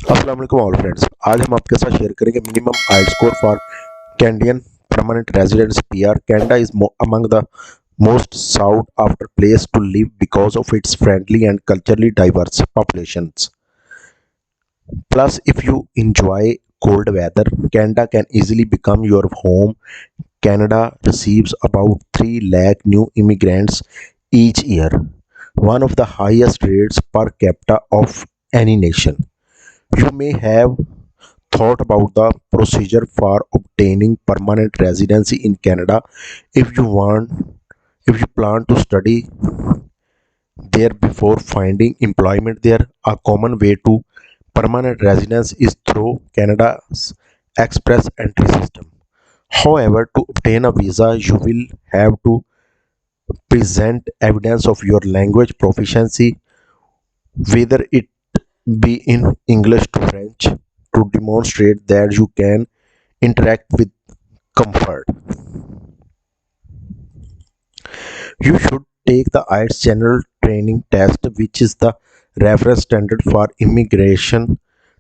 अस्सलाम वालेकुम all friends. आज हम आपके साथ शेयर करेंगे minimum IELTS score for Canadian permanent residence PR. Canada is among the most sought after place to live because of its friendly and culturally diverse populations. Plus, if you enjoy cold weather, Canada can easily become your home. Canada receives about 3 lakh new immigrants each year, one of the highest rates per capita of any nation. You may have thought about the procedure for obtaining permanent residency in Canada. If you plan to study there before finding employment there, a common way to permanent residence is through Canada's express entry system. However, to obtain a visa, you will have to present evidence of your language proficiency, whether it be in English to French, to demonstrate that you can interact with comfort. You should take the IELTS General Training Test, which is the reference standard for immigration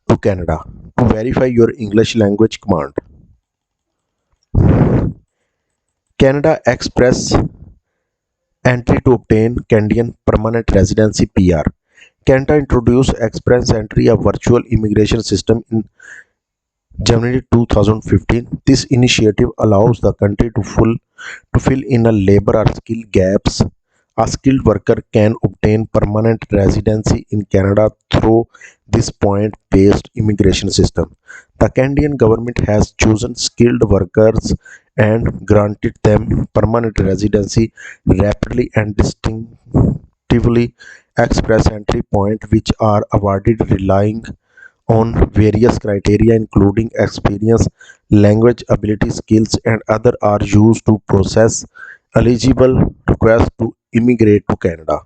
to Canada, to verify your English language command. Canada Express entry to obtain Canadian permanent residency PR. Canada introduced Express Entry, a virtual immigration system, in January 2015. This initiative allows the country to fill in a labor or skill gaps. A skilled worker can obtain permanent residency in Canada through this point-based immigration system. The Canadian government has chosen skilled workers and granted them permanent residency rapidly and distinctively. Express entry points, which are awarded relying on various criteria including experience, language ability, skills, and other, are used to process eligible requests to immigrate to Canada.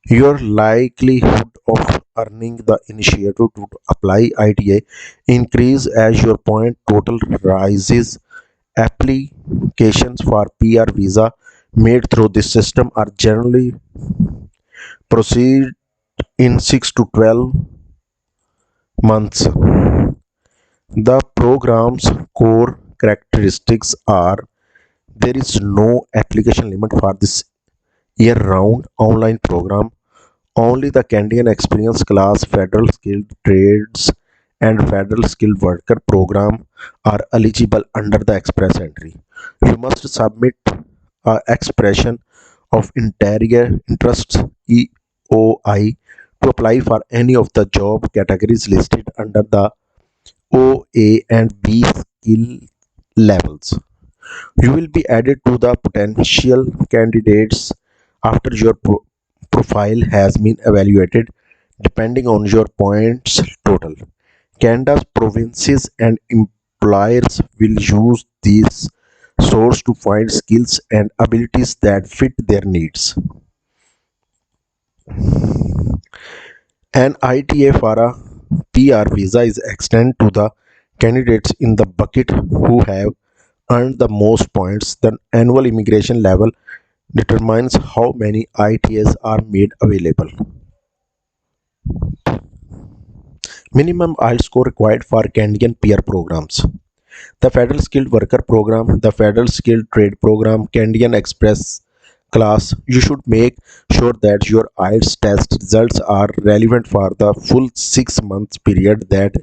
Your likelihood of earning the initiative to apply ITA increase as your point total rises. Applications for PR visa made through this system are generally proceed in 6 to 12 months. The program's core characteristics are: there is no application limit for this year-round online program. Only the Canadian Experience Class Federal Skilled Trades and Federal Skilled Worker program are eligible under the Express Entry. You must submit an expression of interior interests EOI to apply for any of the job categories listed under the O, A, and B skill levels. You will be added to the potential candidates after your profile has been evaluated depending on your points total. Canada's provinces and employers will use these sources to find skills and abilities that fit their needs. An ITA for a PR visa is extended to the candidates in the bucket who have earned the most points. The annual immigration level determines how many ITAs are made available. Minimum IELTS score required for Canadian peer programs: the Federal Skilled Worker Program, the Federal Skilled Trade Program, Canadian Express class. You should make sure that your IELTS test results are relevant for the full 6 months period that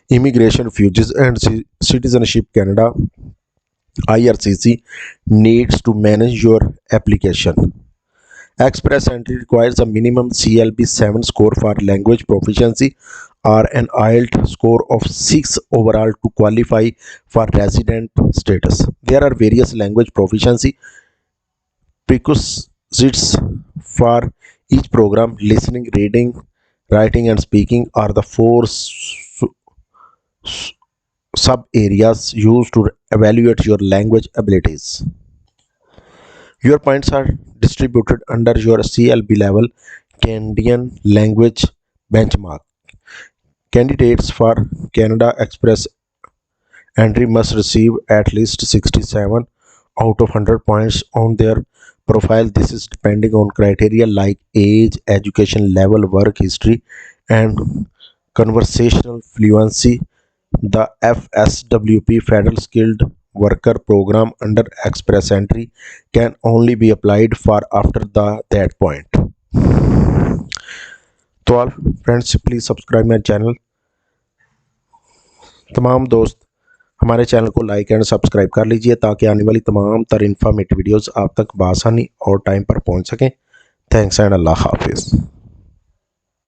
Immigration, Refugees and Citizenship Canada IRCC needs to manage your application. Express Entry requires a minimum CLB 7 score for language proficiency or an IELTS score of 6 overall to qualify for resident status. There are various language proficiency prerequisites for each program. Listening, reading, writing, and speaking are the four sub areas used to evaluate your language abilities. Your points are distributed under your CLB level Canadian language benchmark. Candidates for Canada Express entry must receive at least 67 out of 100 points on their profile. This is depending on criteria like age, education level, work history, and conversational fluency. The FSWP Federal Skilled Worker Program under Express Entry can only be applied for after that point. तो all friends please subscribe my channel. तमाम दोस्त हमारे channel को like and subscribe कर लीजिए ताकि आने वाली तमाम तर इन्फॉर्मेटिव वीडियोज़ आप तक बआसानी और टाइम पर पहुंच सकें। थैंक्स एंड अल्लाह हाफिज़।